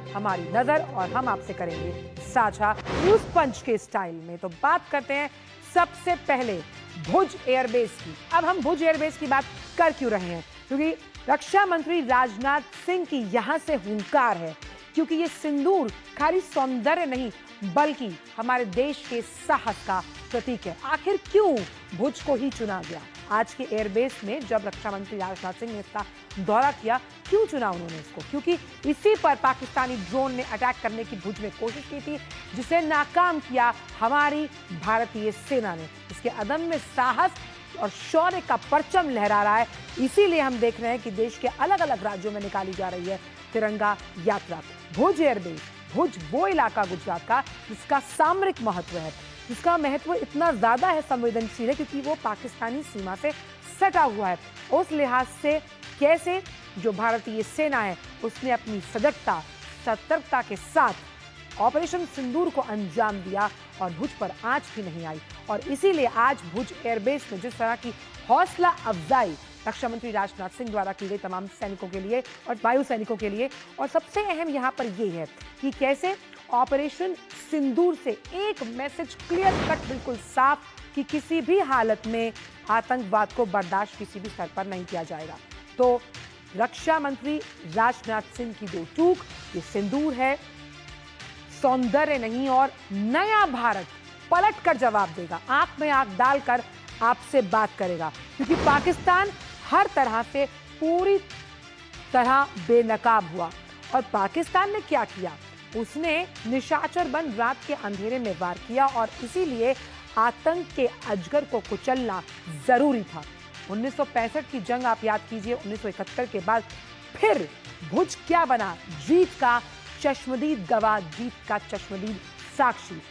हमारी नजर और हम आपसे करेंगे साझा न्यूज पंच के स्टाइल में। तो बात करते हैं सबसे पहले भुज एयरबेस की। अब हम भुज एयरबेस की बात कर क्यों रहे हैं? क्योंकि रक्षा मंत्री राजनाथ सिंह की यहां से हुंकार है, क्योंकि ये सिंदूर खाली सौंदर्य नहीं बल्कि हमारे देश के साहस का प्रतीक है। आखिर क्यों भुज को ही चुना गया? आज के एयरबेस में जब रक्षा मंत्री राजनाथ सिंह ने इसका दौरा किया, क्यों चुना उन्होंने इसको? क्योंकि इसी पर पाकिस्तानी ड्रोन ने अटैक करने की भुज में कोशिश की थी, जिसे नाकाम किया हमारी भारतीय सेना ने। इसके अदम्य साहस और शौर्य का परचम लहरा रहा है। इसीलिए हम देख रहे हैं कि देश के अलग अलग राज्यों में निकाली जा रही है तिरंगा यात्रा। भुज एयरबेस, भुज वो इलाका गुजरात का जिसका सामरिक महत्व है, जिसका महत्व इतना ज्यादा है, संवेदनशील है, क्योंकि वो पाकिस्तानी सीमा से सटा हुआ है। उस लिहाज से कैसे जो भारतीय सेना है उसने अपनी सजगता सतर्कता के साथ ऑपरेशन सिंदूर को अंजाम दिया और भुज पर आंच भी नहीं आई। और इसीलिए आज भुज एयरबेस में जिस तरह की हौसला अफजाई रक्षा मंत्री राजनाथ सिंह द्वारा की गई तमाम सैनिकों के लिए और वायु सैनिकों के लिए, और सबसे अहम यहाँ पर यह है कि कैसे ऑपरेशन सिंदूर से एक मैसेज क्लियर कट, बिल्कुल साफ, कि किसी भी हालत में आतंकवाद को बर्दाश्त किसी भी स्तर पर नहीं किया जाएगा। तो रक्षा मंत्री राजनाथ सिंह की दो टूक, ये सिंदूर है, सौंदर्य नहीं, और नया भारत पलट कर जवाब देगा, आंख में आंख डालकर आपसे बात करेगा। क्योंकि पाकिस्तान हर तरह से पूरी तरह बेनकाब हुआ। और पाकिस्तान ने क्या किया? उसने निशाचर बन रात के अंधेरे में वार किया, और इसीलिए आतंक के अजगर को कुचलना जरूरी था। 1965 की जंग आप याद कीजिए, 1971 के बाद फिर भुज क्या बना? जीत का चश्मदीद गवाह, जीत का चश्मदीद साक्षी।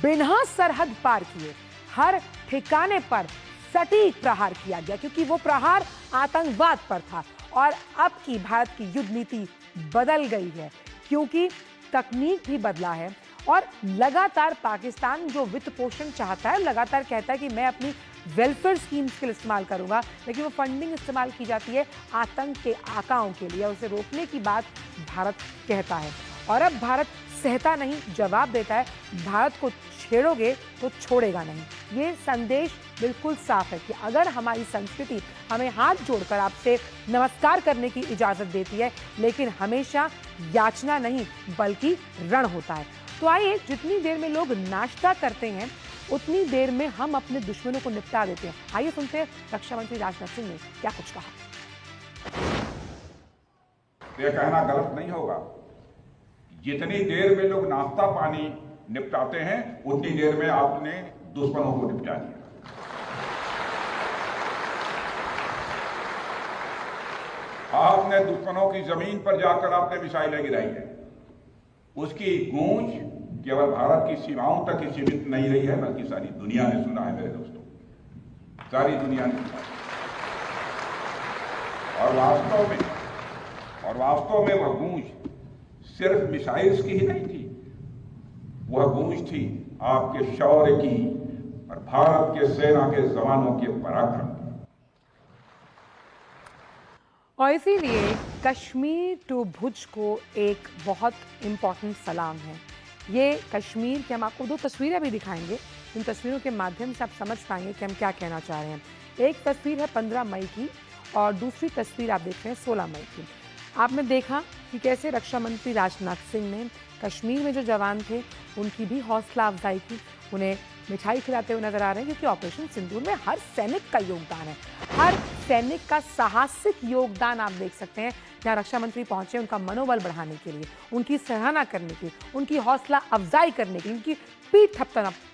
बिना सरहद पार किए हर ठिकाने पर सटीक प्रहार किया गया, क्योंकि वो प्रहार आतंकवाद पर था। और अब की भारत की युद्ध नीति बदल गई है, क्योंकि तकनीक भी बदला है। और लगातार पाकिस्तान जो वित्त पोषण चाहता है, लगातार कहता है कि मैं अपनी वेलफेयर स्कीम्स के लिए इस्तेमाल करूंगा, लेकिन वो फंडिंग इस्तेमाल की जाती है आतंक के आकाओं के लिए। उसे रोकने की बात भारत कहता है, और अब भारत सहता नहीं, जवाब देता है, भारत को छेड़ोगे तो छोड़ेगा नहीं। ये संदेश बिल्कुल साफ है कि अगर हमारी संस्कृति हमें हाथ जोड़कर आपसे नमस्कार करने की इजाजत देती है, लेकिन हमेशा याचना नहीं बल्कि रण होता है। तो आइए, जितनी देर में लोग नाश्ता करते हैं उतनी देर में हम अपने दुश्मनों को निपटा देते हैं। आइए सुनते हैं रक्षा मंत्री राजनाथ सिंह ने क्या कुछ कहा। यह कहना गलत नहीं होगा, जितनी देर में लोग नाश्ता पानी निपटाते हैं उतनी देर में आपने दुश्मनों को निपटा दिया। आपने दुश्मनों की जमीन पर जाकर आपने मिसाइलें गिराई है। उसकी गूंज केवल भारत की सीमाओं तक ही सीमित नहीं रही है, बल्कि सारी दुनिया ने सुना है मेरे दोस्तों, सारी दुनिया ने सुना। और वास्तव में वह गूंज सिर्फ मिसाइल्स की ही नहीं थी, वह गूंज थी आपके शौर्य की और भारत के सेना के जवानों के पराक्रम की। और इसीलिए कश्मीर टू भुज को एक बहुत इंपॉर्टेंट सलाम है। ये कश्मीर की हम आपको दो तस्वीरें भी दिखाएंगे, इन तस्वीरों के माध्यम से आप समझ पाएंगे कि हम क्या कहना चाह रहे हैं। एक तस्वीर है 15 मई की और दूसरी तस्वीर आप देख रहे हैं 16 मई की। आपने देखा कि कैसे रक्षा मंत्री राजनाथ सिंह ने कश्मीर में जो जवान थे उनकी भी हौसला अफजाई की, उन्हें मिठाई खिलाते हुए नजर आ रहे हैं, क्योंकि ऑपरेशन सिंदूर में हर सैनिक का योगदान है, हर सैनिक का साहसिक योगदान आप देख सकते हैं। जहाँ रक्षा मंत्री पहुंचे उनका मनोबल बढ़ाने के लिए, उनकी सराहना करने की, उनकी हौसला अफजाई करने के लिए, उनकी पीठ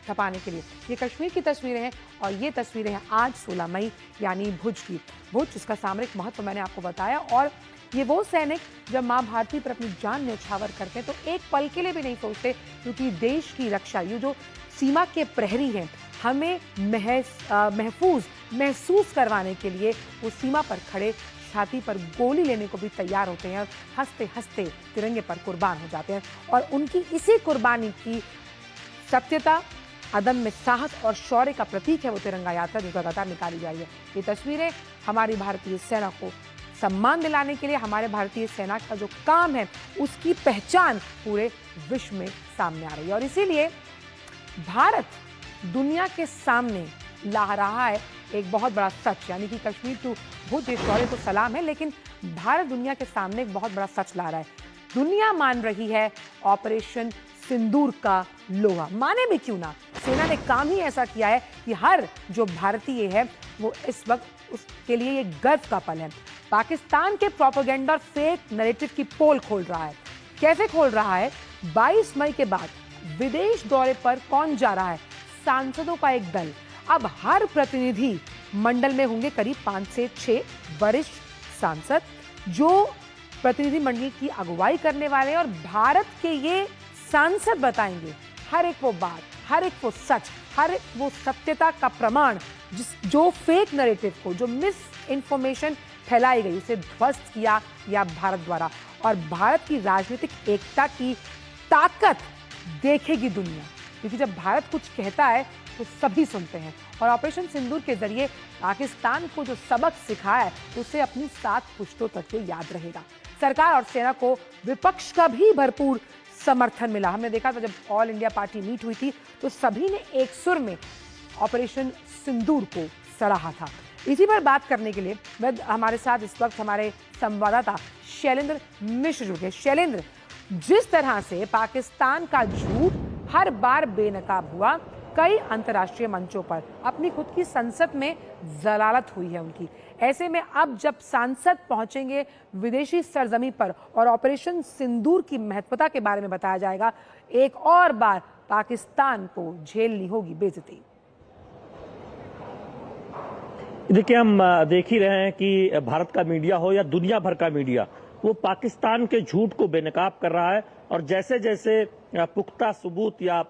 थपाने के लिए। ये कश्मीर की तस्वीरें हैं और ये तस्वीरें हैं आज 16 मई यानी भुज की। भुज जिसका सामरिक महत्व मैंने आपको बताया, और ये वो सैनिक जब माँ भारती पर अपनी जान न्यौछावर करते हैं तो एक पल के लिए भी नहीं सोचते, क्योंकि देश की रक्षा, ये जो सीमा के प्रहरी हैं, हमें महफूज महसूस करवाने के लिए उस सीमा पर खड़े छाती पर गोली लेने को भी तैयार होते हैं और हंसते हंसते तिरंगे पर कुर्बान हो जाते हैं। और उनकी इसी कुर्बानी की सत्यता, अदम्य साहस और शौर्य का प्रतीक है वो तिरंगा यात्रा जो लगातार निकाली जा रही है। ये तस्वीरें हमारी भारतीय सेना को सम्मान दिलाने के लिए हमारे भारतीय सेना का जो काम है उसकी पहचान पूरे विश्व में सामने आ रही है। और इसीलिए भारत दुनिया के सामने ला रहा है एक बहुत बड़ा सच, यानी कि कश्मीर टू भुज ये शौर्य को सलाम है, लेकिन भारत दुनिया के सामने एक बहुत बड़ा सच ला रहा है। दुनिया मान रही है ऑपरेशन सिंदूर का लोहा, माने भी क्यों ना, सेना ने काम ही ऐसा किया है कि हर जो भारतीय है वो इस वक्त उसके लिए ये गर्व का पल है। पाकिस्तान के प्रोपेगेंडा और फेक नैरेटिव की पोल खोल रहा है। कैसे खोल रहा है? 22 मई के बाद विदेश दौरे पर कौन जा रहा है? सांसदों का एक दल। अब हर प्रतिनिधि मंडल में होंगे करीब 5 से 6 वरिष्ठ सांसद जो प्रतिनिधि मंडल की अगुवाई करने वाले हैं, और भारत के ये सांसद बताएंगे हर एक वो बात, हर एक वो सच, हर एक वो सत्यता का प्रमाण जो फेक नैरेटिव को, जो मिस इन्फॉर्मेशन फैलाई गई, उसे ध्वस्त किया या भारत द्वारा। और भारत की राजनीतिक एकता की ताकत देखेगी दुनिया, क्योंकि जब भारत कुछ कहता है तो सभी सुनते हैं। और ऑपरेशन सिंदूर के जरिए पाकिस्तान को जो सबक सिखाया है उसे अपनी 7 पुश्तों तक ये याद रहेगा। सरकार और सेना को विपक्ष का भी भरपूर समर्थन मिला। हमने देखा था जब ऑल इंडिया पार्टी मीट हुई थी तो सभी ने एक सुर में ऑपरेशन सिंदूर को सराहा था। इसी पर बात करने के लिए हमारे साथ इस वक्त हमारे संवाददाता शैलेंद्र मिश्र जुड़ गए। शैलेंद्र, जिस तरह से पाकिस्तान का झूठ हर बार बेनकाब हुआ, कई अंतर्राष्ट्रीय मंचों पर अपनी खुद की संसद में जलालत हुई है उनकी, ऐसे में अब जब सांसद पहुंचेंगे विदेशी सरजमी पर और ऑपरेशन सिंदूर की महत्वता के बारे में बताया जाएगा, एक और बार पाकिस्तान को झेलनी होगी बेइज्जती। देखिए, हम देख ही रहे हैं कि भारत का मीडिया हो या दुनिया भर का मीडिया, वो पाकिस्तान के झूठ को बेनकाब कर रहा है। और जैसे जैसे पुख्ता सबूत या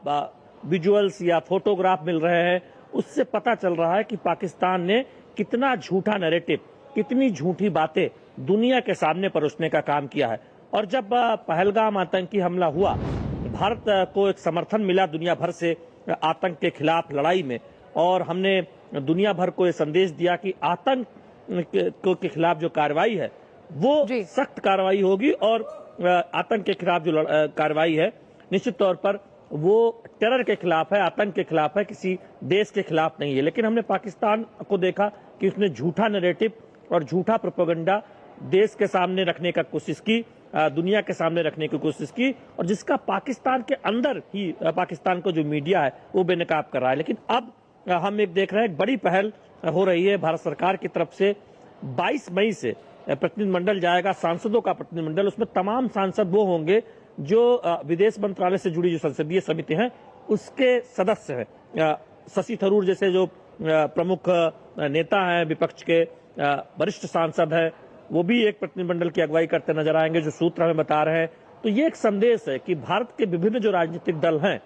विजुअल्स या फोटोग्राफ मिल रहे हैं, उससे पता चल रहा है कि पाकिस्तान ने कितना झूठा नैरेटिव, कितनी झूठी बातें दुनिया के सामने परोसने का काम किया है। और जब पहलगाम आतंकी हमला हुआ, भारत को एक समर्थन मिला दुनिया भर से आतंक के खिलाफ लड़ाई में, और हमने दुनिया भर को ये संदेश दिया कि आतंक के खिलाफ जो कार्रवाई है वो सख्त कार्रवाई होगी, और आतंक के खिलाफ जो कार्रवाई है निश्चित तौर पर वो टेरर के खिलाफ है, आतंक के खिलाफ है, किसी देश के खिलाफ नहीं है। लेकिन हमने पाकिस्तान को देखा कि उसने झूठा नैरेटिव और झूठा प्रोपेगेंडा देश के सामने रखने का कोशिश की, दुनिया के सामने रखने की कोशिश की, और जिसका पाकिस्तान के अंदर ही पाकिस्तान को जो मीडिया है वो बेनकाब कर रहा है। लेकिन अब हम एक देख रहे हैं, एक बड़ी पहल हो रही है भारत सरकार की तरफ से। 22 मई से प्रतिनिधिमंडल जाएगा, सांसदों का प्रतिनिधिमंडल, उसमें तमाम सांसद वो होंगे जो विदेश मंत्रालय से जुड़ी जो संसदीय समिति हैं उसके सदस्य हैं। शशि थरूर जैसे जो प्रमुख नेता हैं, विपक्ष के वरिष्ठ सांसद हैं, वो भी एक प्रतिनिधिमंडल की अगुवाई करते नजर आएंगे, जो सूत्र हमें बता रहे हैं। तो ये एक संदेश है कि भारत के विभिन्न जो राजनीतिक दल हैं,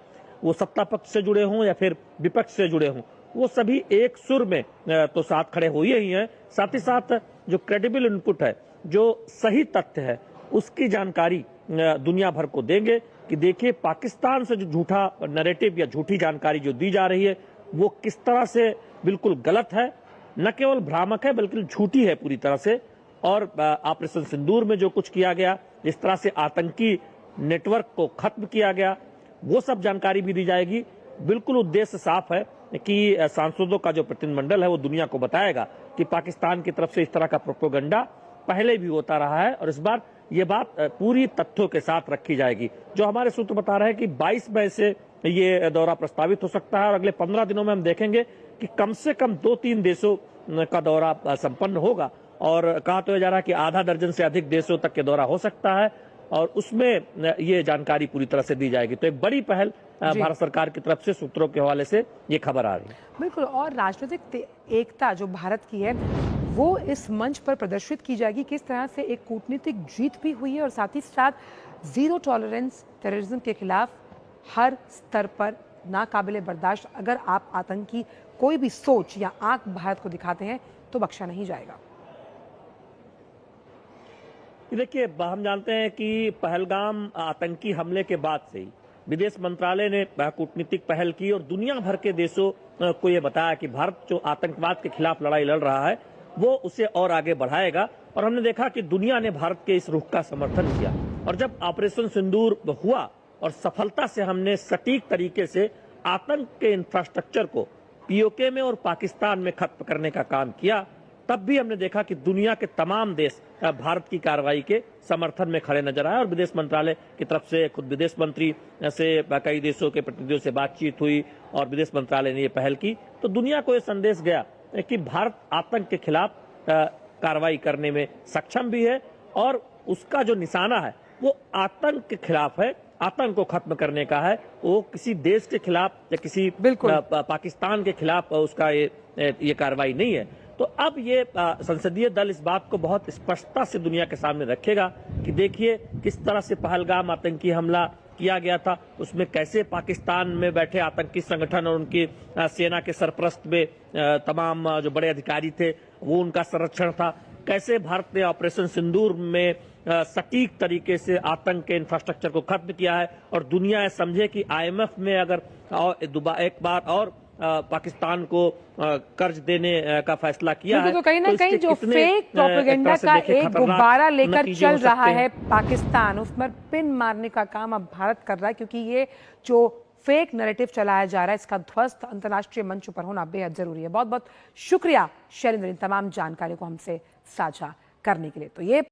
वो सत्ता पक्ष से जुड़े हों या फिर विपक्ष से जुड़े हों, वो सभी एक सुर में तो साथ खड़े हुए ही हैं। साथ ही साथ जो क्रेडिबल इनपुट है, जो सही तथ्य है, उसकी जानकारी दुनिया भर को देंगे कि देखिए पाकिस्तान से जो झूठा नैरेटिव या झूठी जानकारी जो दी जा रही है वो किस तरह से बिल्कुल गलत है, न केवल भ्रामक है बल्कि झूठी है पूरी तरह से। और ऑपरेशन सिंदूर में जो कुछ किया गया, जिस तरह से आतंकी नेटवर्क को खत्म किया गया, वो सब जानकारी भी दी जाएगी। बिल्कुल उद्देश्य साफ है कि सांसदों का जो प्रतिनिधिमंडल है वो दुनिया को बताएगा कि पाकिस्तान की तरफ से इस तरह का प्रोपेगेंडा पहले भी होता रहा है, और इस बार ये बात पूरी तथ्यों के साथ रखी जाएगी। जो हमारे सूत्र बता रहे हैं कि 22 मई से ये दौरा प्रस्तावित हो सकता है, और अगले 15 दिनों में हम देखेंगे कि कम से कम 2-3 देशों का दौरा संपन्न होगा, और कहा तो जा रहा है कि आधा दर्जन से अधिक देशों तक के दौरा हो सकता है, और उसमें ये जानकारी पूरी तरह से दी जाएगी। तो एक बड़ी पहल भारत सरकार की तरफ से सूत्रों के हवाले से ये खबर आ रही है। बिल्कुल, और राजनीतिक एकता जो भारत की है वो इस मंच पर प्रदर्शित की जाएगी, किस तरह से एक कूटनीतिक जीत भी हुई है, और साथ ही साथ जीरो टॉलरेंस टेररिज्म के खिलाफ हर स्तर पर नाकाबिले बर्दाश्त। अगर आप आतंकी कोई भी सोच या आंख भारत को दिखाते हैं तो बख्शा नहीं जाएगा। देखिए, हम जानते हैं कि पहलगाम आतंकी हमले के बाद से ही विदेश मंत्रालय ने कूटनीतिक पहल की और दुनिया भर के देशों को ये बताया कि भारत जो आतंकवाद के खिलाफ लड़ाई लड़ रहा है वो उसे और आगे बढ़ाएगा। और हमने देखा कि दुनिया ने भारत के इस रुख का समर्थन किया, और जब ऑपरेशन सिंदूर हुआ और सफलता से हमने सटीक तरीके से आतंक के इंफ्रास्ट्रक्चर को पीओके में और पाकिस्तान में खत्म करने का काम किया, तब भी हमने देखा कि दुनिया के तमाम देश भारत की कार्रवाई के समर्थन में खड़े नजर आए। और विदेश मंत्रालय की तरफ से खुद विदेश मंत्री से कई देशों के प्रतिनिधियों से बातचीत हुई और विदेश मंत्रालय ने ये पहल की। तो दुनिया को ये संदेश गया कि भारत आतंक के खिलाफ कार्रवाई करने में सक्षम भी है, और उसका जो निशाना है वो आतंक के खिलाफ है, आतंक को खत्म करने का है। वो किसी देश के खिलाफ या किसी पाकिस्तान के खिलाफ उसका ये कार्रवाई नहीं है। तो अब ये संसदीय दल इस बात को बहुत स्पष्टता से दुनिया के सामने रखेगा कि देखिए किस तरह से पहलगाम आतंकी हमला किया गया था, उसमें कैसे पाकिस्तान में बैठे आतंकी संगठन और उनकी सेना के सरपरस्त में तमाम जो बड़े अधिकारी थे वो उनका संरक्षण था, कैसे भारत ने ऑपरेशन सिंदूर में सटीक तरीके से आतंक के इंफ्रास्ट्रक्चर को खत्म किया है। और दुनिया समझे कि आईएमएफ में अगर एक बार और पाकिस्तान को कर्ज देने का फैसला किया है, तो कहीं ना कहीं जो फेक प्रोपेगेंडा का एक गुब्बारा लेकर चल रहा है पाकिस्तान, उस पर पिन मारने का काम अब भारत कर रहा है, क्योंकि ये जो फेक नैरेटिव चलाया जा रहा है इसका ध्वस्त अंतर्राष्ट्रीय मंच पर होना बेहद जरूरी है। बहुत बहुत शुक्रिया शैलेंद्र इन तमाम जानकारी को हमसे साझा करने के लिए। तो ये